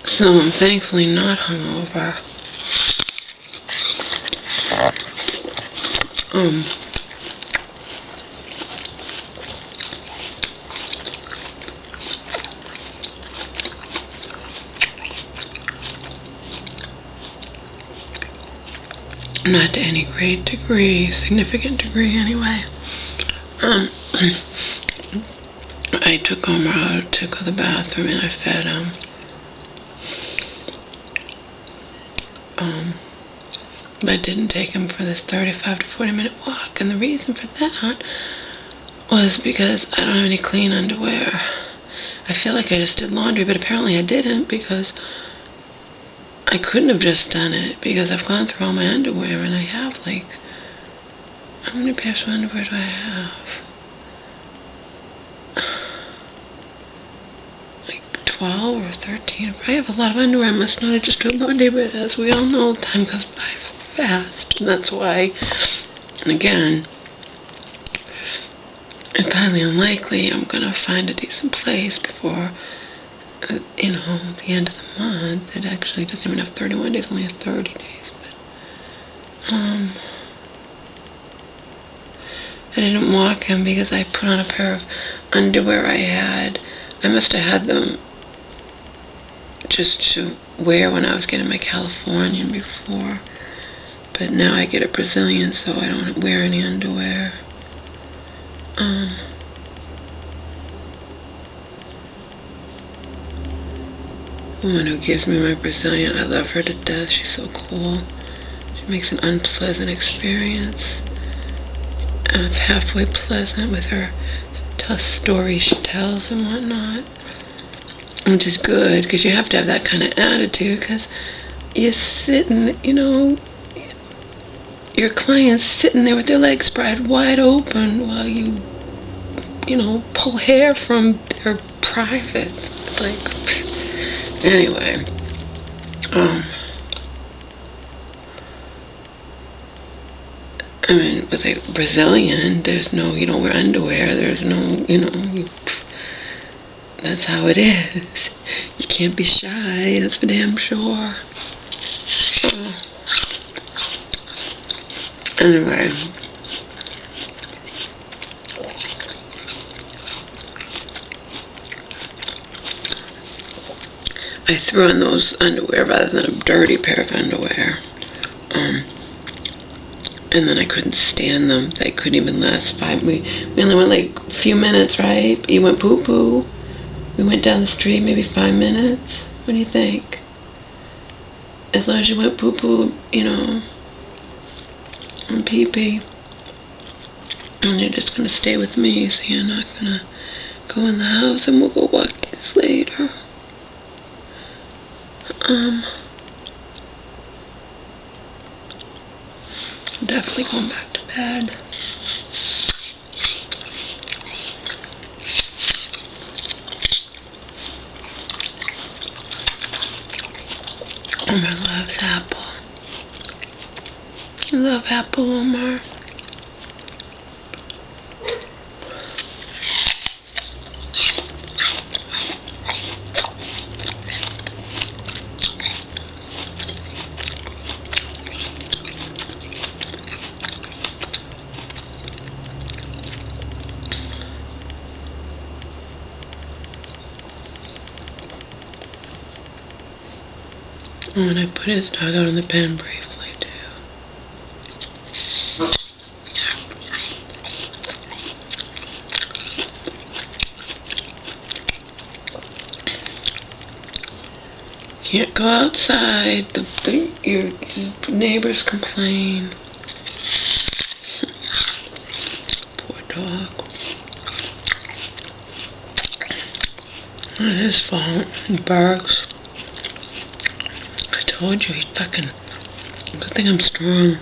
So I'm thankfully not hungover. Not to any great degree, significant degree anyway. I took Omar out to go to the bathroom and I fed him. But I didn't take him for this 35 to 40 minute walk, and the reason for that was because I don't have any clean underwear. I feel like I just did laundry, but apparently I didn't, because I couldn't have just done it, because I've gone through all my underwear, and I have like, how many pairs of underwear do I have? Like 12 or 13. I have a lot of underwear. I must not have just done laundry, but as we all know, time goes by fast, and that's why, and again, it's highly unlikely I'm going to find a decent place before, the end of the month. It actually doesn't even have 31 days, only has 30 days. But, I didn't walk him because I put on a pair of underwear I must have had them just to wear when I was getting my Californian before. But now I get a Brazilian, so I don't wear any underwear. The woman who gives me my Brazilian, I love her to death. She's so cool. She makes an unpleasant experience halfway pleasant with her stories she tells and whatnot, which is good, because you have to have that kind of attitude, because you're sitting, your client's sitting there with their legs spread wide open while you pull hair from their privates. It's like, anyway, with a Brazilian, there's no, you don't wear underwear, there's no, that's how it is. You can't be shy, that's for damn sure. Anyway, I threw on those underwear rather than a dirty pair of underwear. And then I couldn't stand them. They couldn't even last we only went like a few minutes, right? You went poo-poo. We went down the street maybe 5 minutes. What do you think? As long as you went poo-poo, and pee-pee. And you're just going to stay with me, so you're not going to go in the house, and we'll go walk this later. I'm definitely going back to bed. Omar loves apple. You love apple, Omar? And I put his dog out in the pen briefly, too. Can't go outside. Your neighbors complain. Poor dog. Not his fault. He barks. I told you, he'd fucking... Good thing I'm strong.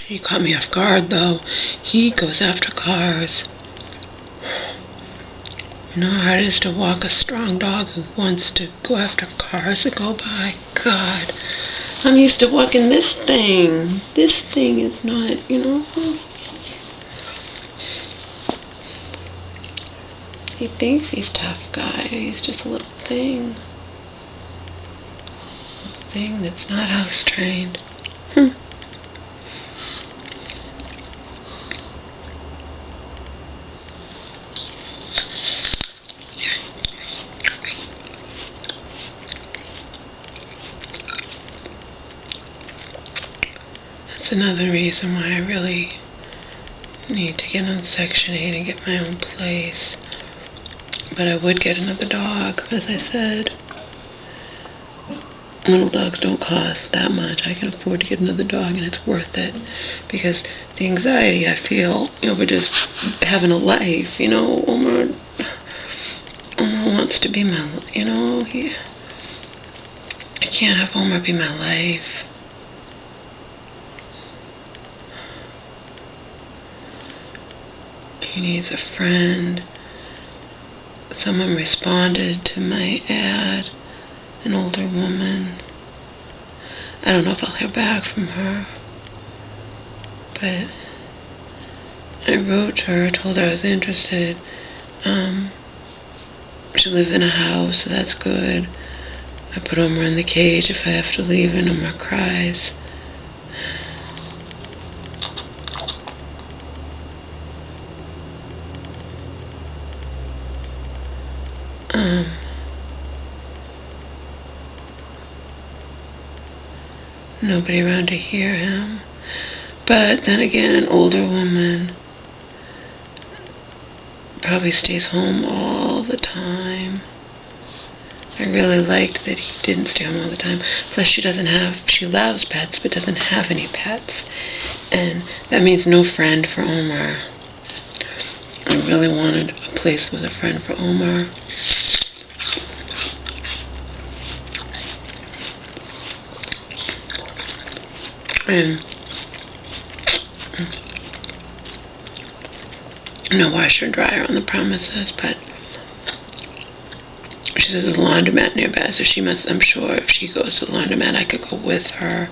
He caught me off guard, though. He goes after cars. You know how hard it is to walk a strong dog who wants to go after cars that go by? God. I'm used to walking this thing. This thing is not, He thinks he's a tough guy. He's just a little thing. thing that's not house trained. That's another reason why I really need to get on Section 8 and get my own place. But I would get another dog, as I said. Little dogs don't cost that much. I can afford to get another dog, and it's worth it. Because the anxiety I feel over just having a life, Omar wants to be my, I can't have Omar be my life. He needs a friend. Someone responded to my ad, an older woman. I don't know if I'll hear back from her, but I wrote to her, told her I was interested. She lives in a house, so that's good. I put Omar in the cage if I have to leave, and Omar cries. Nobody around to hear him. But then again, an older woman probably stays home all the time. I really liked that he didn't stay home all the time. Plus she loves pets but doesn't have any pets. And that means no friend for Omar. I really wanted a place that was a friend for Omar. And no washer and dryer on the premises, but she says there's a laundromat nearby, so I'm sure if she goes to the laundromat, I could go with her,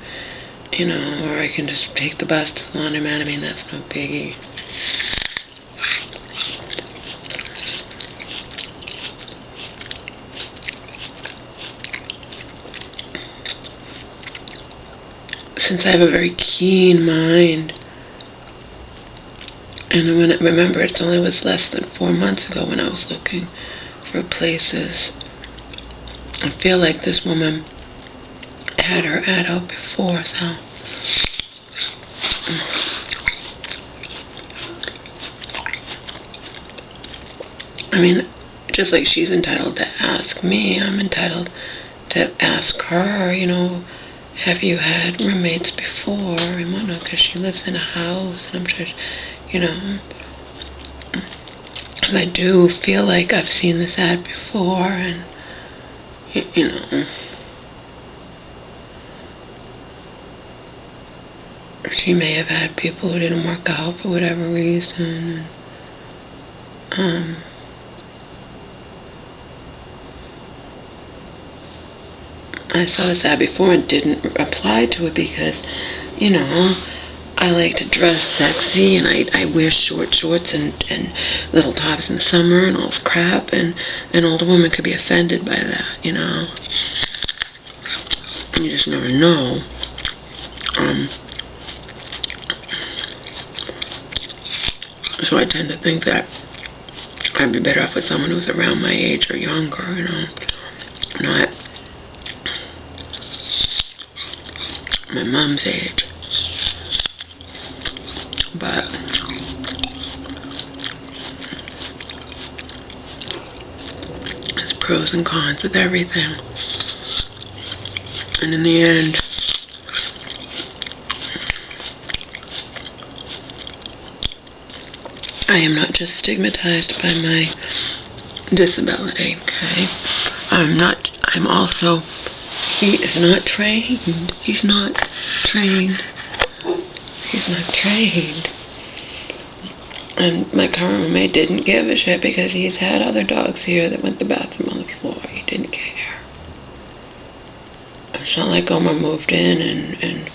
or I can just take the bus to the laundromat. I mean, that's no biggie. Since I have a very keen mind, and remember, it only was less than 4 months ago when I was looking for places. I feel like this woman had her ad out before, so I mean, just like she's entitled to ask me, I'm entitled to ask her, have you had roommates before and whatnot, because she lives in a house, and I'm sure, and I do feel like I've seen this ad before, and, she may have had people who didn't work out for whatever reason, and, I saw this ad before and didn't apply to it because, I like to dress sexy, and I wear short shorts and little tops in the summer and all this crap, and an older woman could be offended by that, You just never know. So I tend to think that I'd be better off with someone who's around my age or younger, not my mom's age. But there's pros and cons with everything. And in the end, I am not just stigmatized by my disability, okay? I'm also, he is not trained. He's not trained. He's not trained. And my current roommate didn't give a shit because he's had other dogs here that went to the bathroom on the floor. He didn't care. It's not like Omar moved in and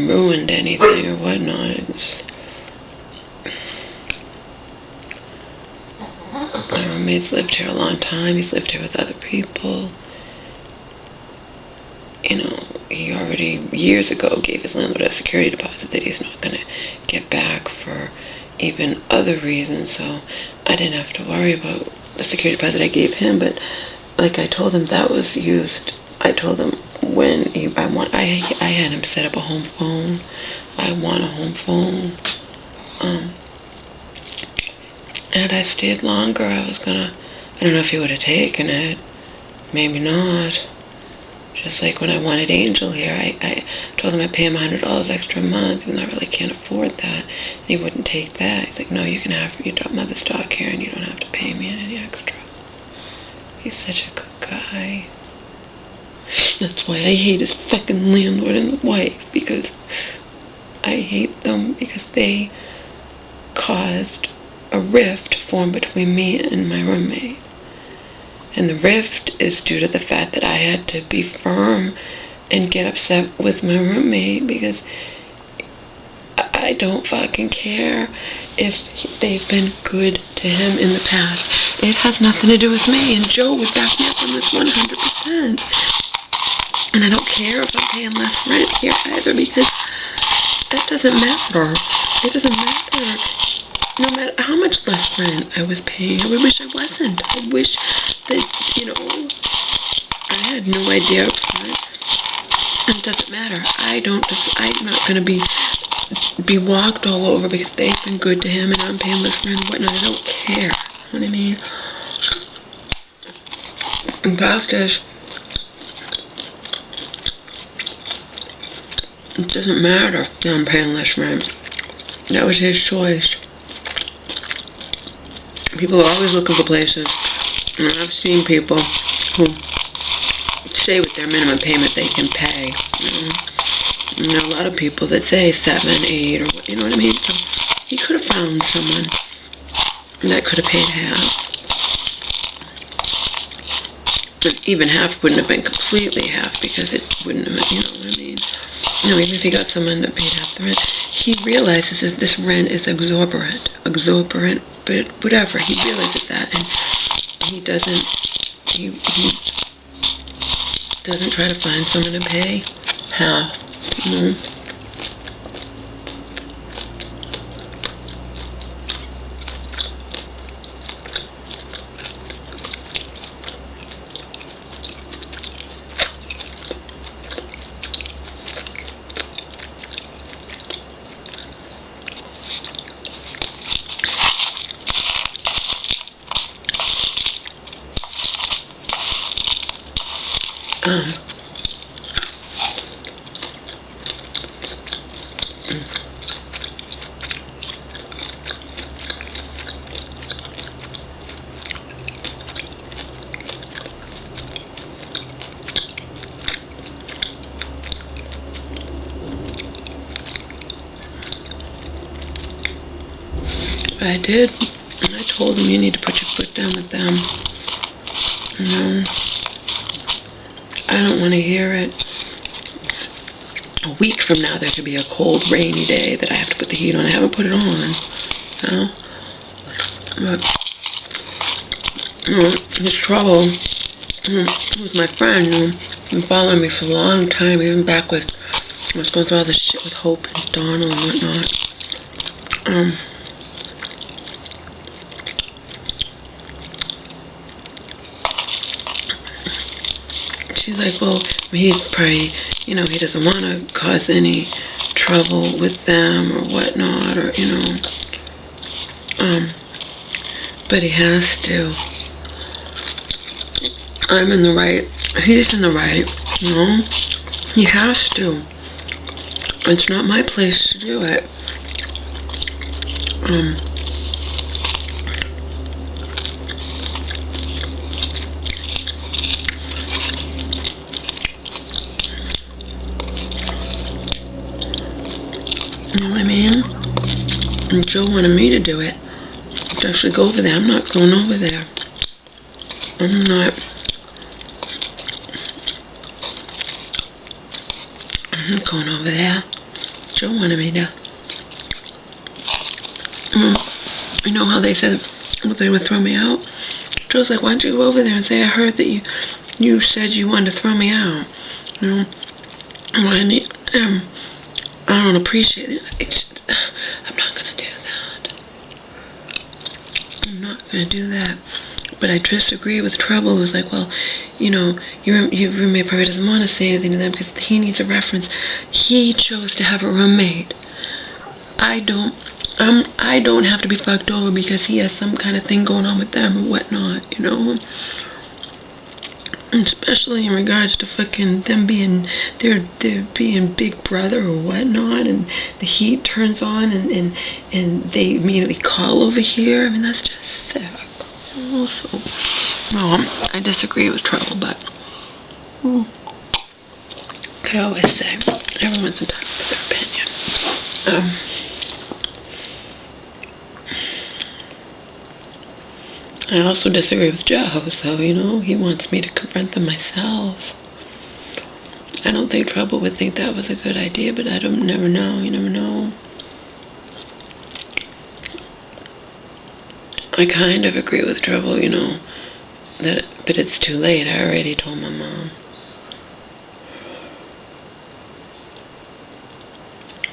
ruined anything or whatnot. roommate's lived here a long time. He's lived here with other people. You know, he already years ago gave his landlord a security deposit that he's not going to get back for even other reasons, so I didn't have to worry about the security deposit I gave him. But like I told him, that was used. I told him when I had him set up a home phone. I want a home phone. Had I stayed longer, I don't know if he would have taken it. Maybe not. Just like when I wanted Angel here, I told him I'd pay him $100 extra a month, even though I really can't afford that. And he wouldn't take that. He's like, no, you can have your mother's dog here, and you don't have to pay me any extra. He's such a good guy. That's why I hate his fucking landlord and the wife, because I hate them because they caused a rift formed between me and my roommate. And the rift is due to the fact that I had to be firm and get upset with my roommate because I don't fucking care if they've been good to him in the past. It has nothing to do with me, and Joe would back me up on this 100%. And I don't care if I'm paying less rent here either, because that doesn't matter. It doesn't matter. No matter how much less rent I was paying, I wish I wasn't. I wish that, you know, I had no idea up front. It doesn't matter. I'm not going to be walked all over because they've been good to him and I'm paying less rent and whatnot. I don't care. You know what I mean? In fact, it doesn't matter that I'm paying less rent. That was his choice. People are always looking for places, and I've seen people who stay with their minimum payment they can pay. And there are a lot of people that say 7, 8, or what, you know what I mean? So he could have found someone that could have paid half. But even half wouldn't have been completely half, because it wouldn't have, you know what I mean? You know, even if he got someone that paid half the rent, he realizes that this rent is exorbitant, but whatever, he realizes that, and he doesn't try to find someone to pay half, you know. I did, and I told him, you need to put your foot down with them. You know, I don't want to hear it. A week from now, there could be a cold, rainy day that I have to put the heat on. I haven't put it on, you know. But, you know, his trouble with my friend, you know, been following me for a long time, even back with, I was going through all this shit with Hope and Donald and whatnot. She's like, well, he's probably, you know, he doesn't want to cause any trouble with them or whatnot, or, you know, but he has to. I'm in the right, he's in the right, you know, he has to. It's not my place to do it. You know what I mean? And Joe wanted me to do it. To actually go over there. I'm not going over there. I'm not going over there. Joe wanted me to. You know how they said they would throw me out? Joe's like, why don't you go over there and say, I heard that you said you wanted to throw me out. You know, I don't appreciate it. I'm not going to do that. I'm not going to do that. But I disagree with Trouble. It was like, well, you know, your roommate probably doesn't want to say anything to them because he needs a reference. He chose to have a roommate. I don't have to be fucked over because he has some kind of thing going on with them or whatnot, you know? Especially in regards to fucking them being, they're being Big Brother or whatnot, and the heat turns on and they immediately call over here. I mean, that's just sick. Also, no, I disagree with Trouble, but I always say everyone's entitled to their opinion. I also disagree with Joe, so, you know, he wants me to confront them myself. I don't think Trouble would think that was a good idea, but never know, you never know. I kind of agree with Trouble, you know, but it's too late. I already told my mom.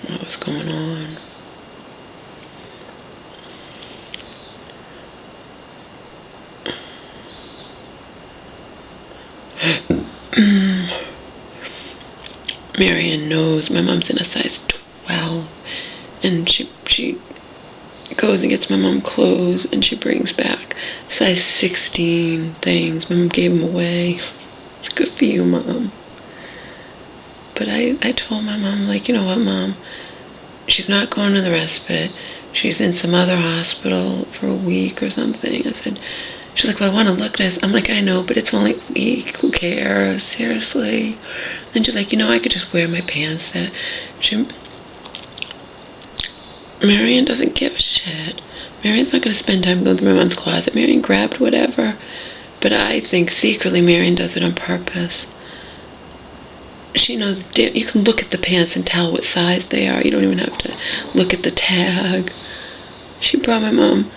What was going on? Marion knows my mom's in a size 12, and she goes and gets my mom clothes, and she brings back size 16 things. My mom gave them away. It's good for you, Mom. But I told my mom, like, you know what, Mom? She's not going to the respite. She's in some other hospital for a week or something. I said, she's like, well, I want to look nice. I'm like, I know, but it's only a week. Who cares? Seriously. And she's like, you know, I could just wear my pants. Marion doesn't give a shit. Marion's not going to spend time going through my mom's closet. Marion grabbed whatever. But I think secretly Marion does it on purpose. She knows, you can look at the pants and tell what size they are. You don't even have to look at the tag. She brought my mom,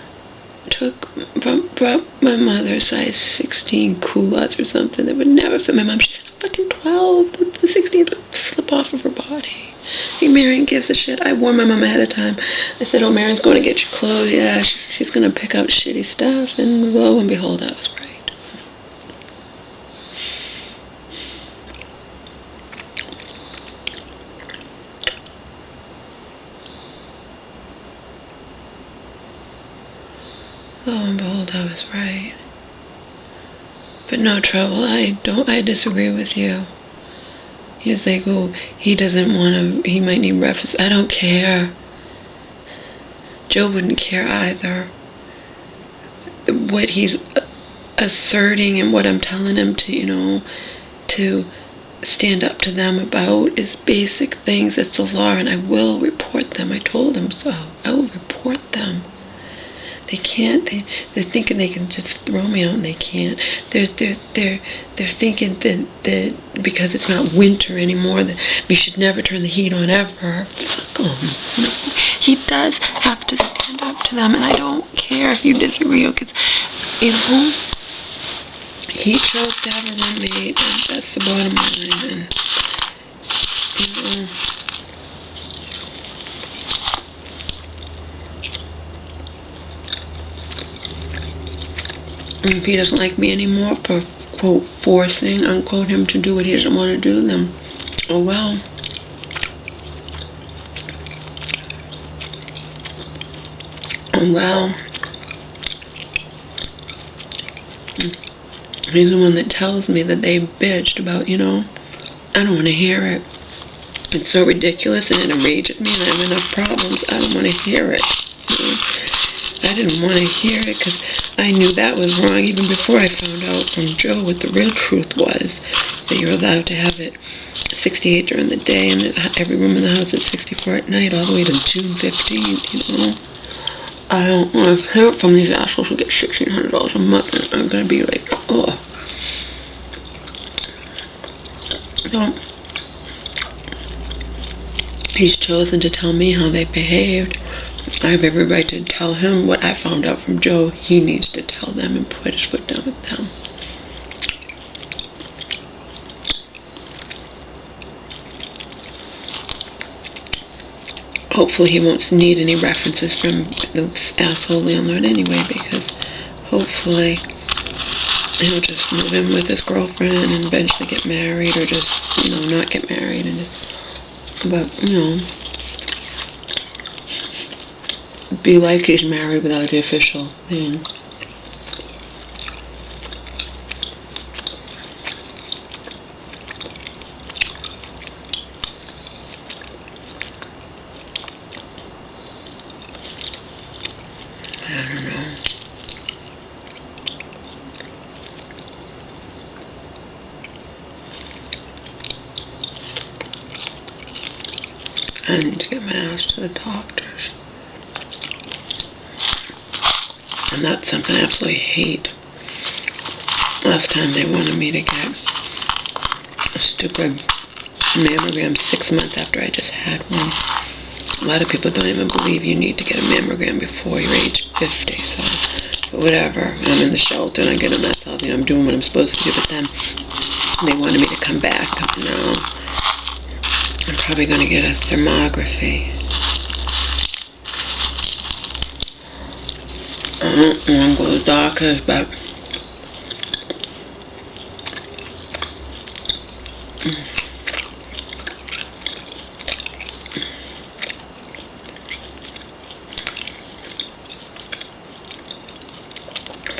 brought my mother size 16 culottes or something that would never fit my mom. She's fucking 12. The 16 would slip off of her body. I think Marion gives a shit. I warned my mom ahead of time. I said, oh, Marion's going to get your clothes. Yeah, she's going to pick out shitty stuff. And lo and behold, I was right. Lo and behold, I was right. But no, Trouble, I disagree with you. He's like, oh, he doesn't want to, he might need reference. I don't care. Joe wouldn't care either. What he's asserting and what I'm telling him to, you know, to stand up to them about is basic things. It's the law, and I will report them. I told him so. I will report them. They can't. They're thinking they can just throw me out, and they can't. They're thinking that because it's not winter anymore, that we should never turn the heat on ever. Fuck 'em. No. He does have to stand up to them, and I don't care if you disagree, because, you know, he chose to have a roommate, and that's the bottom line. And, you know, if he doesn't like me anymore for, quote, forcing, unquote, him to do what he doesn't want to do, then, oh well. Oh well. He's the one that tells me that they bitched about, you know, I don't want to hear it. It's so ridiculous and it enrages me and I have enough problems. I don't want to hear it. You know? I didn't want to hear it because I knew that was wrong even before I found out from Joe what the real truth was. That you're allowed to have it 68 during the day and every room in the house at 64 at night all the way to June 15th, you know. I don't want to hear it from these assholes who get $1,600 a month and I'm going to be like, oh. So, he's chosen to tell me how they behaved. I have every right to tell him what I found out from Joe. He needs to tell them and put his foot down with them. Hopefully he won't need any references from the asshole landlord anyway, because hopefully he'll just move in with his girlfriend and eventually get married, or just, not get married, and just, but, be like he's married without the official thing. I don't know. I need to get my ass to the doctors. And that's something I absolutely hate. Last time they wanted me to get a stupid mammogram 6 months after I just had one. A lot of people don't even believe you need to get a mammogram before you're age 50, so, but whatever. I'm in the shelter and I get it myself, I'm doing what I'm supposed to do, but then they wanted me to come back. No. I'm probably going to get a thermography. I don't want to go to the doctors, but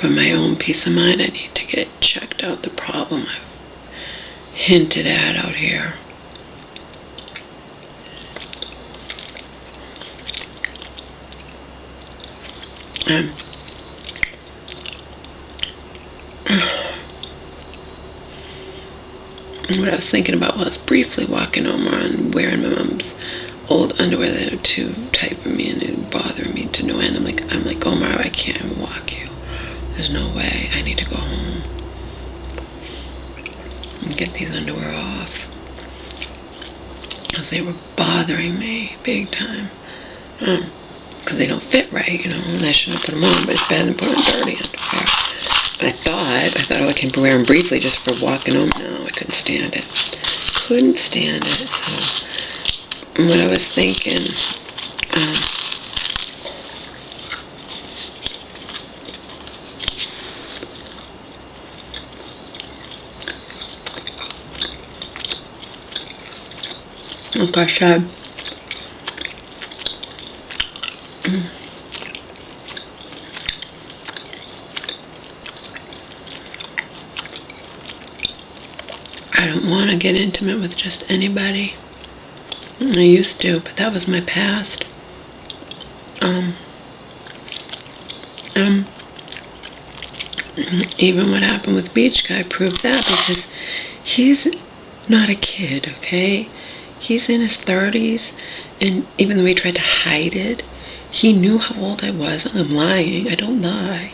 for my own peace of mind, I need to get checked out the problem I've hinted at out here. What I was thinking about while I was briefly walking home and wearing my mom's old underwear that are too tight for me and it bothering me to no end. I'm like, Omar, I can't even walk you. There's no way. I need to go home and get these underwear off, because they were bothering me big time. Because they don't fit right, and I shouldn't have put them on, but it's better than putting on dirty underwear. I thought, I can wear them briefly just for walking home. No, I couldn't stand it. Couldn't stand it. So, what I was thinking, like I said, I don't want to get intimate with just anybody. I used to, but that was my past. Even what happened with Beach Guy proved that, because he's not a kid, okay? He's in his 30s, and even though he tried to hide it, he knew how old I was. I'm lying. I don't lie,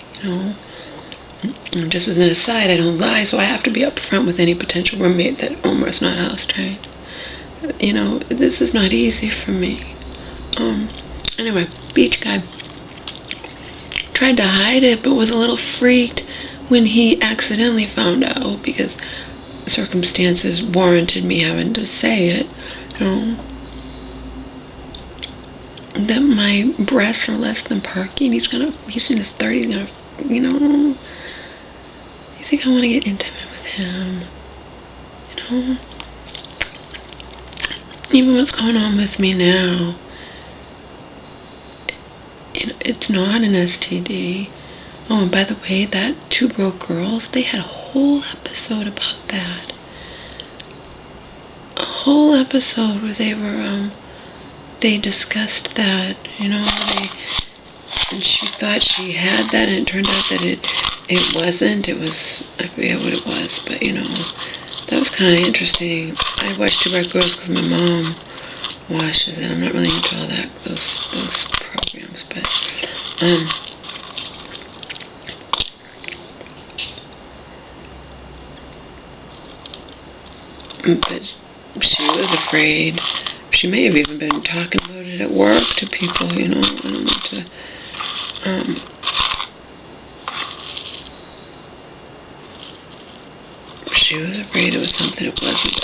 And just as an aside, I don't lie, so I have to be upfront with any potential roommate that Omar's not house trained. This is not easy for me. Anyway, Beach Guy tried to hide it, but was a little freaked when he accidentally found out, because circumstances warranted me having to say it, that my breasts are less than perky, and he's in his 30s, you think I want to get intimate with him, Even what's going on with me now, it's not an STD. Oh, and by the way, that Two Broke Girls, they had a whole episode about that. A whole episode where they discussed that, and she thought she had that, and it turned out that it wasn't. It was, I forget what it was, but that was kind of interesting. I watched Two Broke Girls because my mom watches it. I'm not really into all those programs, but she was afraid. She may have even been talking about it it at work to people, you know. I don't want to, she was afraid it was something it wasn't.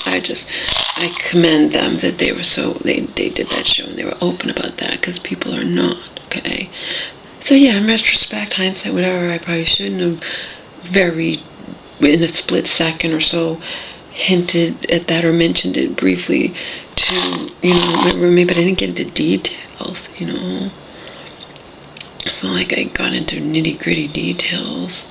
I commend them that they were they did that show and they were open about that, because people are not, okay? So yeah, in retrospect, hindsight, whatever, I probably shouldn't have in a split second or so hinted at that or mentioned it briefly to, you know, maybe I didn't get into details, you know. It's not like I got into nitty-gritty details.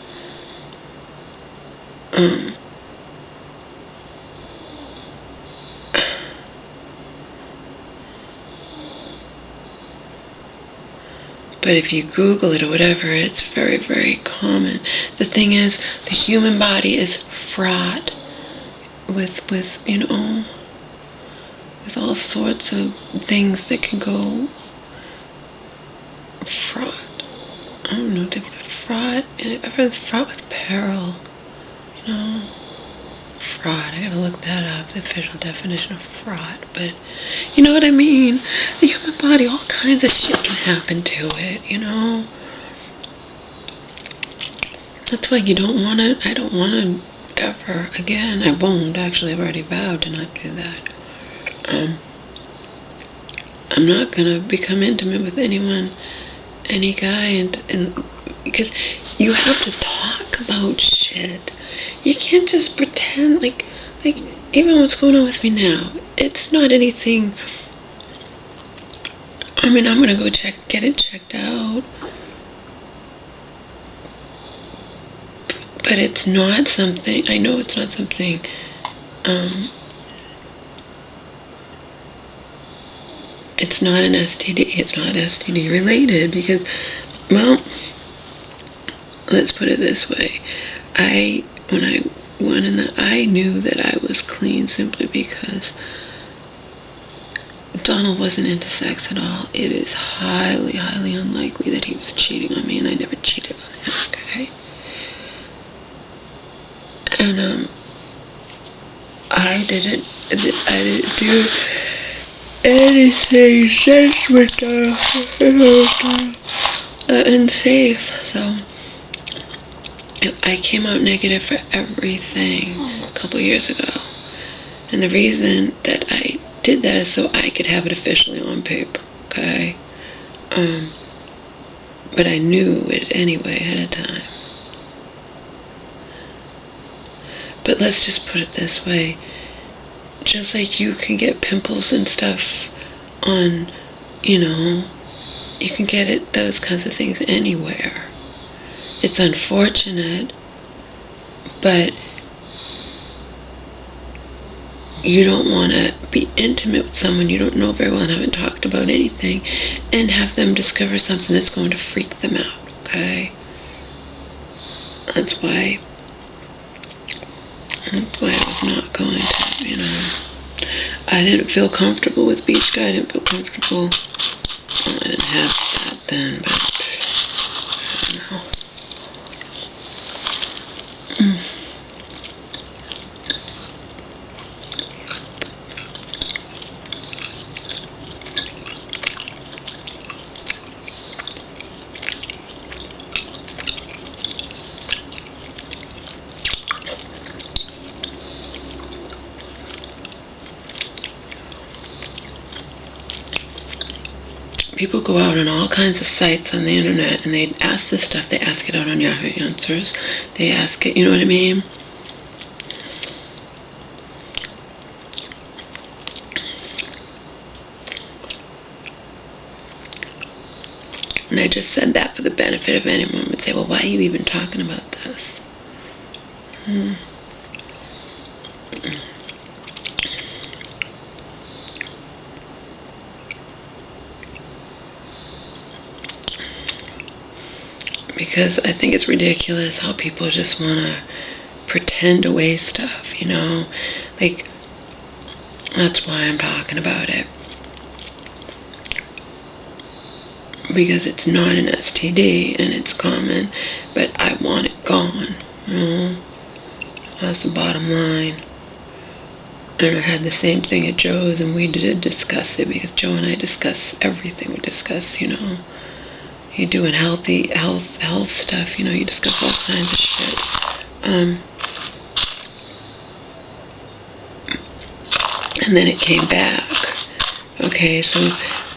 But if you Google it or whatever, it's very, very common. The thing is, the human body is fraught with you know, with all sorts of things that can go fraught. I don't know, fraught with peril, you know. Fraud. I gotta look that up, the official definition of fraud. But you know what I mean? The human body, all kinds of shit can happen to it, you know? That's why you don't want to, I don't want to ever, again, I won't, actually, I've already vowed to not do that. I'm not gonna become intimate with anyone, any guy, and because you have to talk about shit. You can't just pretend like even what's going on with me now, it's not anything. I mean, I'm gonna go get it checked out, but it's not something, I know it's not something it's not an STD, it's not STD related, because, well, let's put it this way, when I went in I knew that I was clean simply because Donald wasn't into sex at all. It is highly, highly unlikely that he was cheating on me, and I never cheated on him, okay? And, I didn't do anything sex with unsafe, so I came out negative for everything a couple years ago, and the reason that I did that is so I could have it officially on paper, okay? But I knew it anyway ahead of time. But let's just put it this way, just like you can get pimples and stuff on, you know, you can get it, those kinds of things anywhere. It's unfortunate, but you don't want to be intimate with someone you don't know very well and haven't talked about anything and have them discover something that's going to freak them out, okay? That's why I was not going to, you know. I didn't feel comfortable with beach guy. I didn't feel comfortable. Well, I didn't have that then, but I don't know. People go out on all kinds of sites on the internet and they ask this stuff. They ask it out on Yahoo Answers. They ask it, you know what I mean? And I just said that for the benefit of anyone would say, well, why are you even talking about this? Because I think it's ridiculous how people just want to pretend away stuff, you know? Like, that's why I'm talking about it. Because it's not an STD and it's common, but I want it gone, you know? That's the bottom line. And I had the same thing at Joe's, and we did discuss it, because Joe and I discuss everything. We discuss, you doing health stuff, you discuss all kinds of shit. And then it came back. Okay, so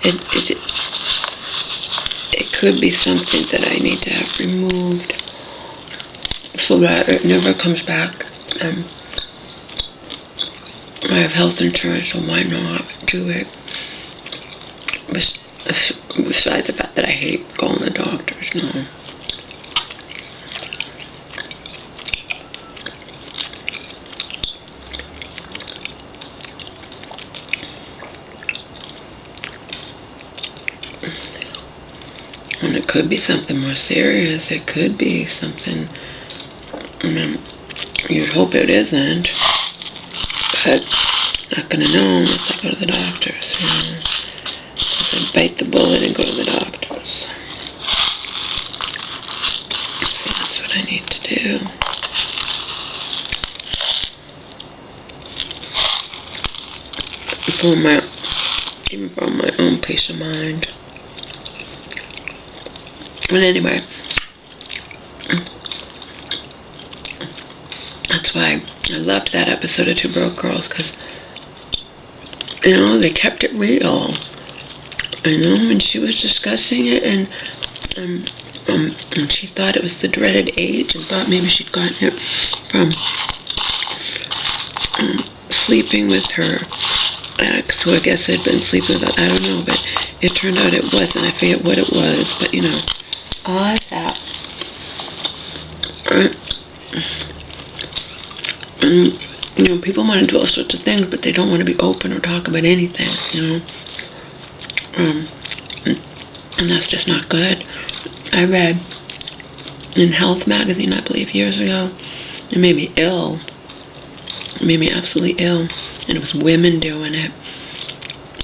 it could be something that I need to have removed so that it never comes back. I have health insurance, so why not do it? Besides the fact that I hate going to the doctors, no. And it could be something more serious. It could be something, you'd hope it isn't, but not going to know unless I go to the doctors, Unless I bite the bullet and go to the doctors. So that's what I need to do. Even for my own peace of mind. But anyway, that's why I loved that episode of Two Broke Girls, because, they kept it real. And she was discussing it, and she thought it was the dreaded age, and thought maybe she'd gotten it from sleeping with her ex, who I guess had been sleeping with, I don't know, but it turned out it wasn't. I forget what it was, but all that. And people want to do all sorts of things, but they don't want to be open or talk about anything, and that's just not good. I read in Health magazine, I believe, years ago, it made me ill. It made me absolutely ill. And it was women doing it.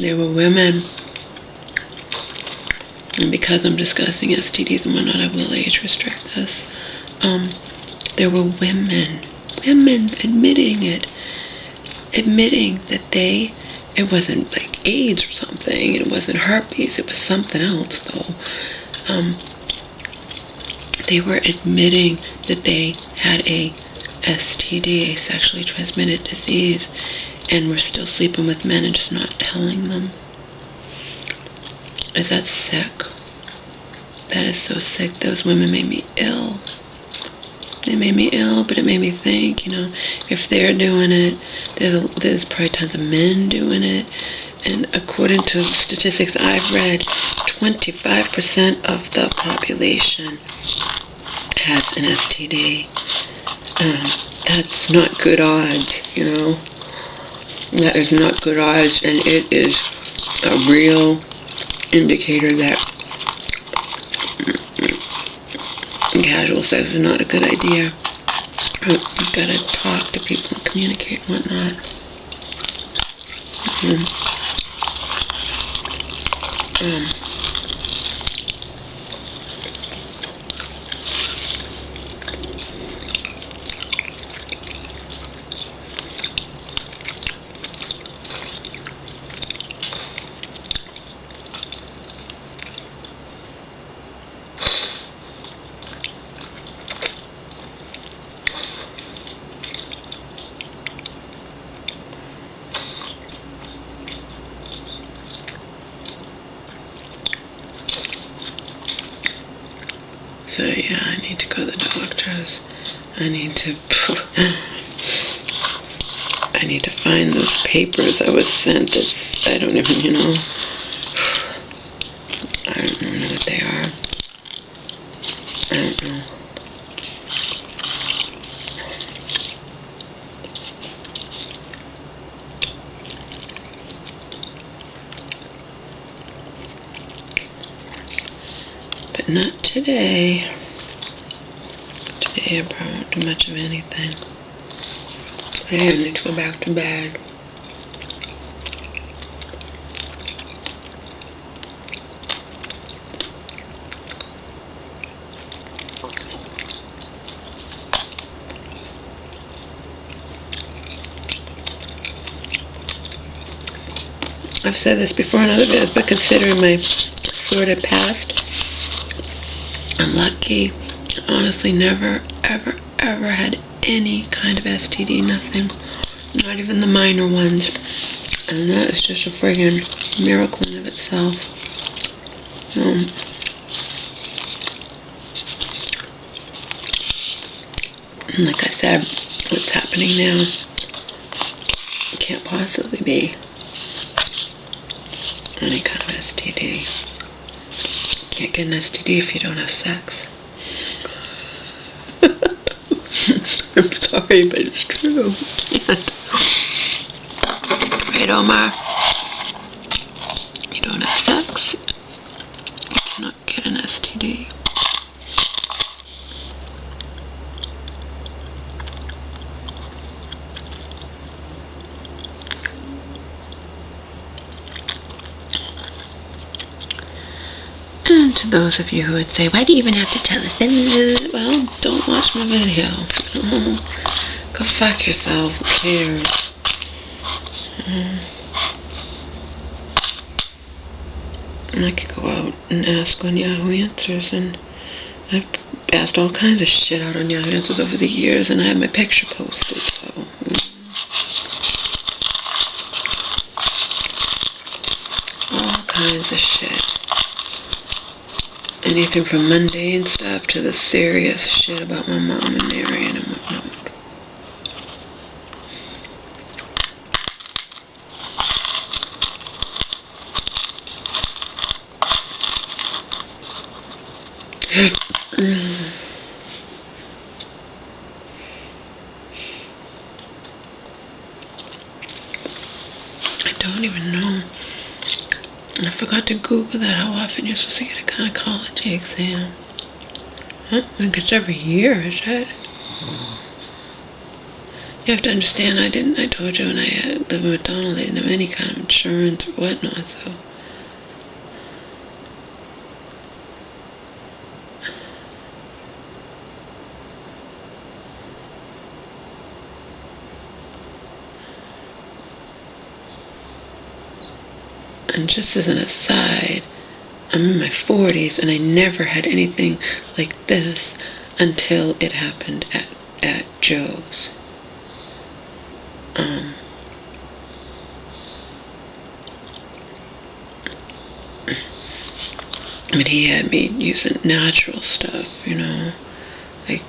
They were women. And because I'm discussing STDs and whatnot, I will age restrict this. There were women admitting it. Admitting that it wasn't like AIDS or something. It wasn't herpes. It was something else, though. They were admitting that they had a STD, a sexually transmitted disease, and were still sleeping with men and just not telling them. Is that sick? That is so sick. Those women made me ill. They made me ill, but it made me think, if they're doing it, there's probably tons of men doing it. And according to statistics I've read, 25% of the population has an STD. That's not good odds, That is not good odds, and it is a real indicator that casual sex is not a good idea. You've got to talk to people and communicate and whatnot. So yeah, I need to go to the doctors. I need to find those papers I was sent. I don't even, I don't know what they are. I don't know. But not today. Today I probably won't do much of anything. Today I need to go back to bed. I've said this before in other videos, but considering my sordid past, I'm lucky. I honestly never, ever, ever had any kind of STD, nothing. Not even the minor ones. And that is just a friggin' miracle in of itself. Like I said, what's happening now can't possibly be any kind of STD. You can't get an STD if you don't have sex. I'm sorry, but it's true. Right, Omar? You don't have sex, you cannot get an STD. And to those of you who would say, why do you even have to tell us? Well, don't watch my video. Go fuck yourself. Who cares? And I could go out and ask on Yahoo Answers, and I've asked all kinds of shit out on Yahoo Answers over the years, and I have my picture posted, so... all kinds of shit. Anything from mundane stuff to the serious shit about my mom and Marion and whatnot. I don't even know. I forgot to Google that, how often you're supposed to get a gynecology exam. Huh? I think it's every year, is it? You have to understand, I told you when I lived in McDonald's, I didn't have any kind of insurance or whatnot, so... And just as an aside, I'm in my 40s and I never had anything like this until it happened at Joe's. But he had me using natural stuff, you know, like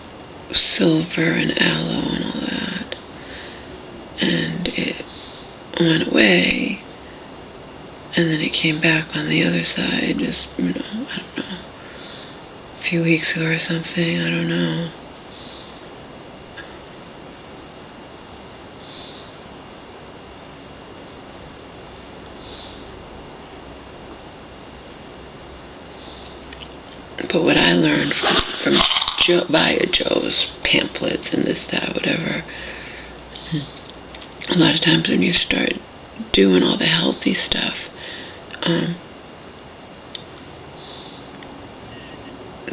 silver and aloe and all that. And it went away. And then it came back on the other side, just, you know, I don't know, a few weeks ago or something, I don't know. But what I learned from via Joe's pamphlets and this, that, whatever, a lot of times when you start doing all the healthy stuff,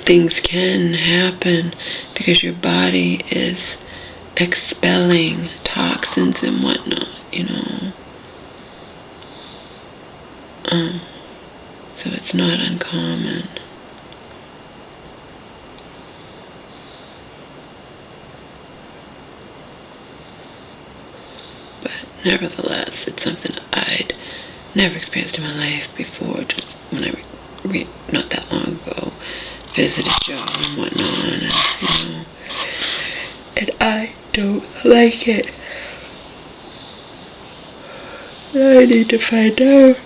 things can happen because your body is expelling toxins and whatnot, you know. So it's not uncommon. But nevertheless, it's something I'd never experienced in my life before, just when I not that long ago visited Joe and whatnot, and, you know, and I don't like it. I need to find out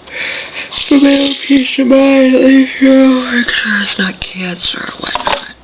for my own peace of mind, at least, you know, make sure it's not cancer or whatnot.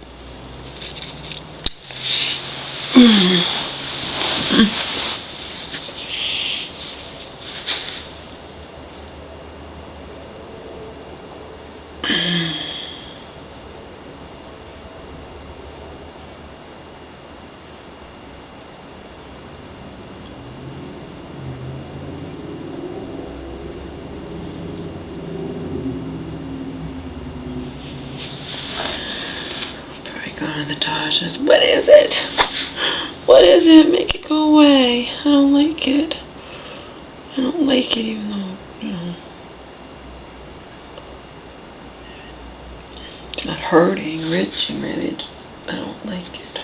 Going to the Tasha's. What is it? What is it? Make it go away. I don't like it. I don't like it, even though, you know. hurting, wrenching, really. I don't like it.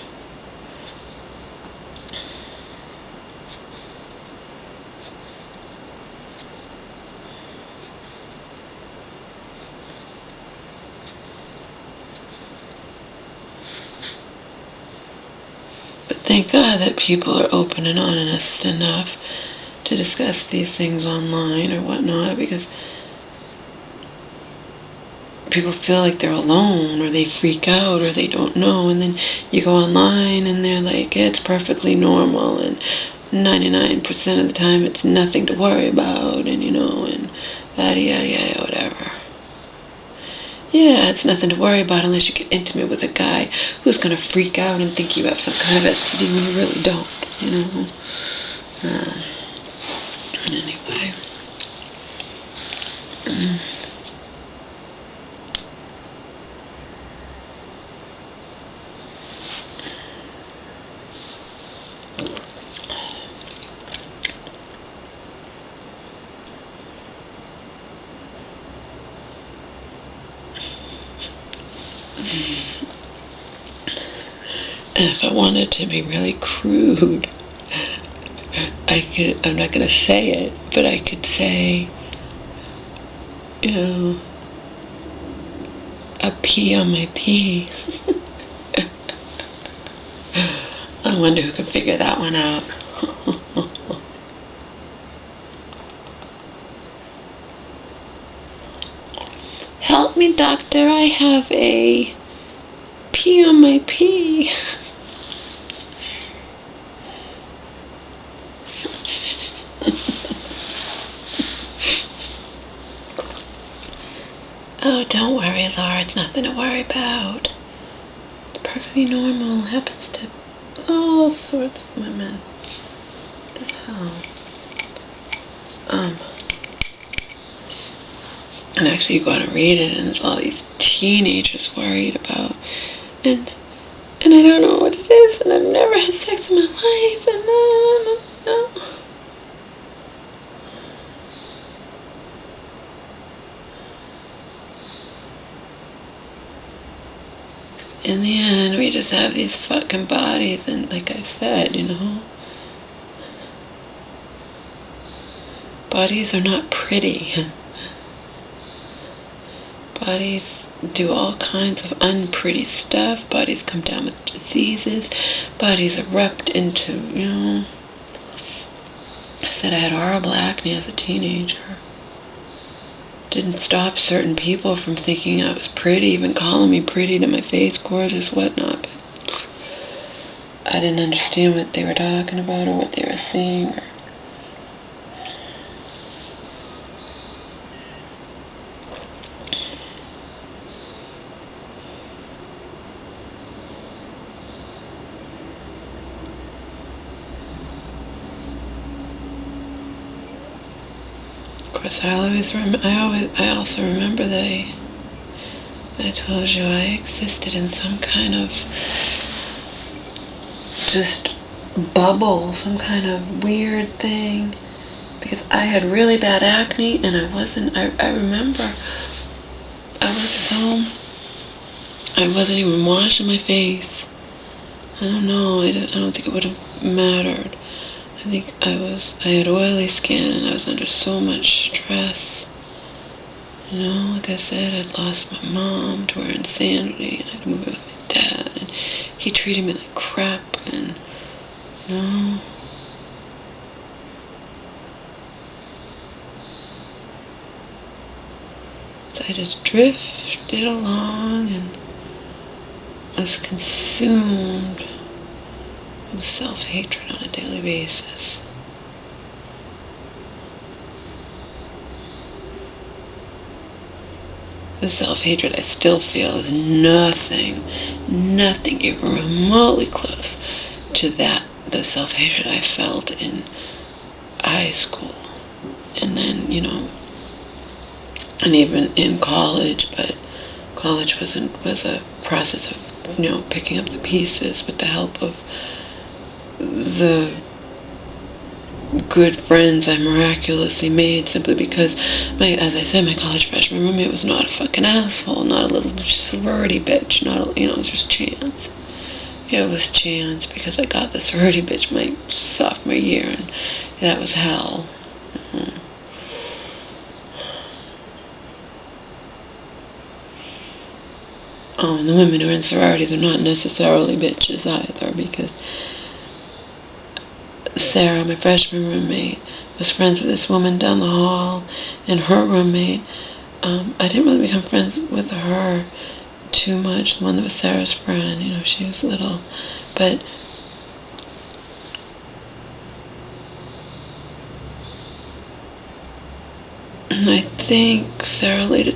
But thank God that people are open and honest enough to discuss these things online or whatnot, because people feel like they're alone, or they freak out, or they don't know, and then you go online and they're like, it's perfectly normal, and 99% of the time it's nothing to worry about, and and yada yada yada, whatever. Yeah, it's nothing to worry about unless you get intimate with a guy who's going to freak out and think you have some kind of STD when you really don't, Anyway. And if I wanted to be really crude, I'm not going to say it, but I could say, a pee on my pee. I wonder who could figure that one out. Help me, doctor, I have a pee on my pee. Oh, don't worry, Laura. It's nothing to worry about. It's perfectly normal. It happens to all sorts of women. What the hell? And actually you go on and read it, and it's all these teenagers worried about, and I don't know what it is, and I've never had sex in my life, and no. In the end, we just have these fucking bodies, and like I said, bodies are not pretty. Bodies do all kinds of unpretty stuff. Bodies come down with diseases. Bodies erupt into, I said I had horrible acne as a teenager. Didn't stop certain people from thinking I was pretty, even calling me pretty to my face, gorgeous, whatnot. But I didn't understand what they were talking about or what they were seeing. Of course, I also remember that I told you I existed in some kind of just bubble, some kind of weird thing, because I had really bad acne, and I remember I wasn't even washing my face. I don't know, I don't think it would have mattered. I think I had oily skin, and I was under so much stress. Like I said, I'd lost my mom to her insanity, and I had to move in with my dad, and he treated me like crap, and, So I just drifted along, and was consumed with self-hatred on a daily basis. The self-hatred I still feel is nothing even remotely close to the self-hatred I felt in high school, and then, and even in college. But college was a process of, picking up the pieces with the help of the good friends I miraculously made simply because, as I said, my college freshman roommate was not a fucking asshole, not a little sorority bitch, not a, it was just chance. Yeah, it was chance because I got the sorority bitch my sophomore year, and that was hell. Oh, and the women who are in sororities are not necessarily bitches either, because Sarah, my freshman roommate, was friends with this woman down the hall, and her roommate, I didn't really become friends with her too much, the one that was Sarah's friend, she was little, but I think Sarah later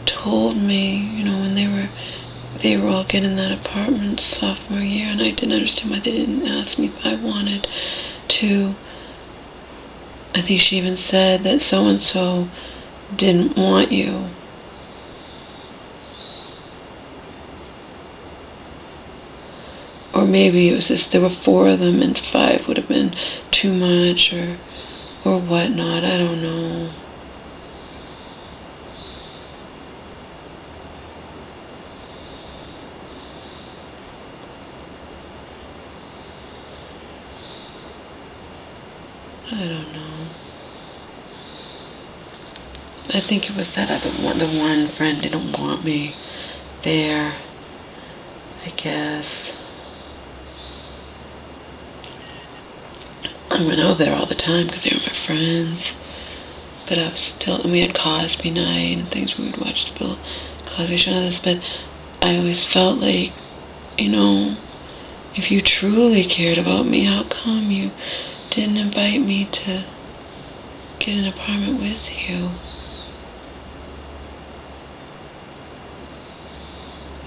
told me, when they were all getting that apartment sophomore year, and I didn't understand why they didn't ask me if I wanted to. I think she even said that so-and-so didn't want you. Or maybe it was just there were 4 of them and 5 would have been too much, or whatnot. I don't know. I don't know. I think it was that the one friend didn't want me there, I guess. I went over there all the time because they were my friends. But I was still, and we had Cosby night and things we would watch the Bill Cosby show and this, but I always felt like, if you truly cared about me, how come you didn't invite me to get an apartment with you?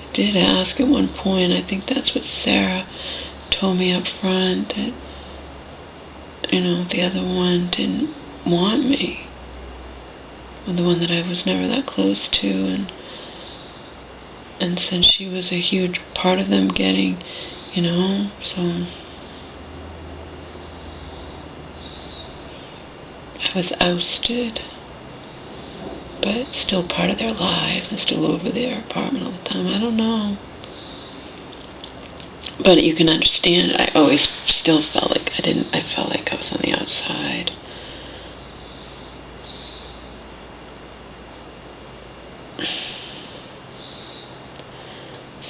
I did ask at one point. I think that's what Sarah told me up front, that the other one didn't want me, or the one that I was never that close to, and since she was a huge part of them getting, so I was ousted, but still part of their lives and still over their apartment all the time. I don't know. But you can understand, I always still felt like I felt like I was on the outside.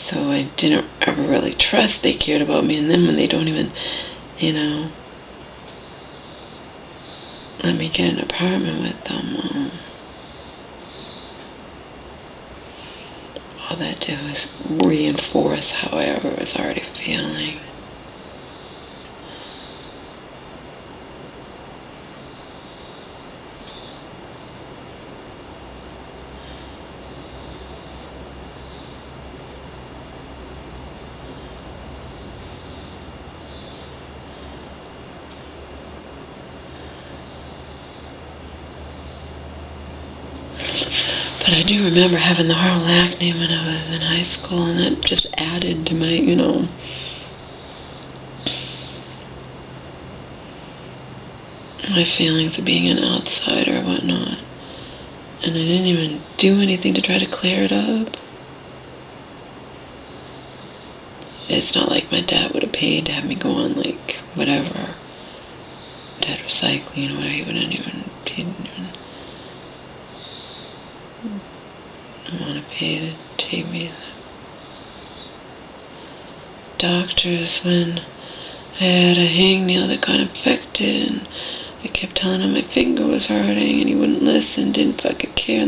So I didn't ever really trust they cared about me, and then when they don't even, let me get an apartment with them, all that did was reinforce how I was already feeling. But I do remember having the horrible acne when I was in high school, and that just added to my, my feelings of being an outsider or whatnot. And I didn't even do anything to try to clear it up. It's not like my dad would have paid to have me go on, whatever. Dad was cycling, or whatever. He didn't even want to pay to take me to the doctors when I had a hangnail that got infected, and I kept telling him my finger was hurting, and he wouldn't listen, didn't fucking care,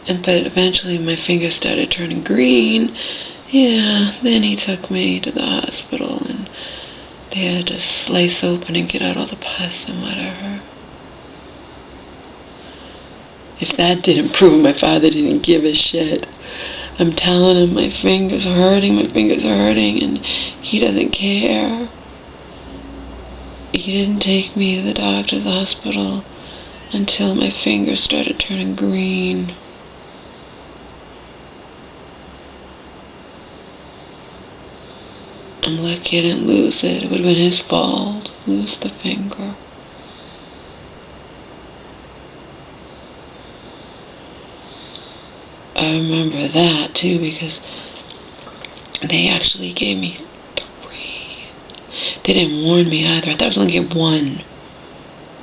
but eventually my finger started turning green. Yeah, then he took me to the hospital, and they had to slice open and get out all the pus and whatever. If that didn't prove my father didn't give a shit, I'm telling him my fingers are hurting, and he doesn't care. He didn't take me to the doctor's hospital until my fingers started turning green. I'm lucky I didn't lose it. It would have been his fault. Lose the finger. I remember that too because they actually gave me 3. They didn't warn me either. I thought I was only going to get 1.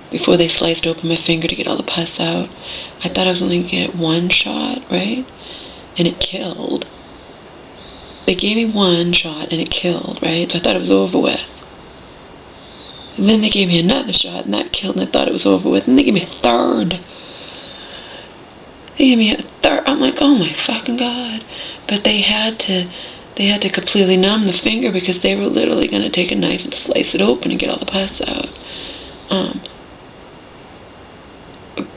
Before they sliced open my finger to get all the pus out, I thought I was only going to get 1 shot, right? And it killed. They gave me 1 shot and it killed, right? So I thought it was over with. And then they gave me another shot and that killed and I thought it was over with. And they gave me a 3rd. They gave me a 3rd. I'm like, oh my fucking God. But they had to completely numb the finger because they were literally going to take a knife and slice it open and get all the pus out.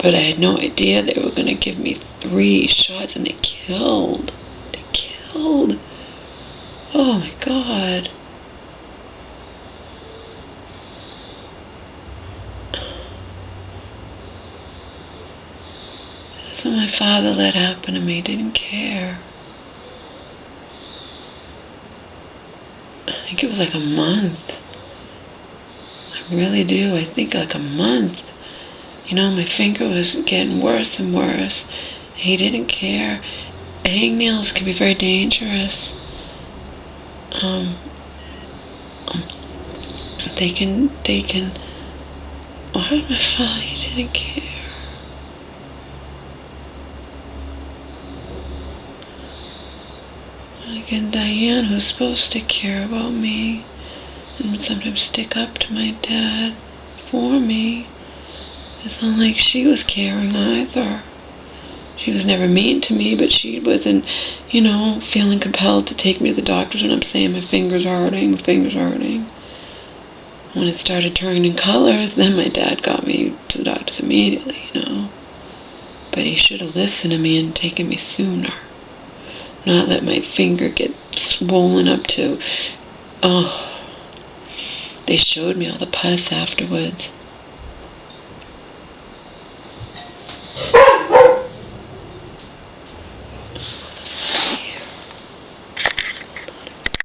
But I had no idea they were going to give me 3 shots and they killed. They killed. Oh my God. That's what my father let happen to me. Didn't care. I think it was like a month. I really do. I think like a month. You know, my finger was getting worse and worse. He didn't care. Hangnails can be very dangerous. They can. Why did my father? He didn't care. Again, Diane, who's supposed to care about me and would sometimes stick up to my dad for me, it's not like she was caring either. She was never mean to me, but she wasn't, you know, feeling compelled to take me to the doctors when I'm saying my finger's hurting, my finger's hurting. When it started turning colors, then my dad got me to the doctors immediately, you know. But he should have listened to me and taken me sooner. Not let my finger get swollen up to, oh. They showed me all the pus afterwards.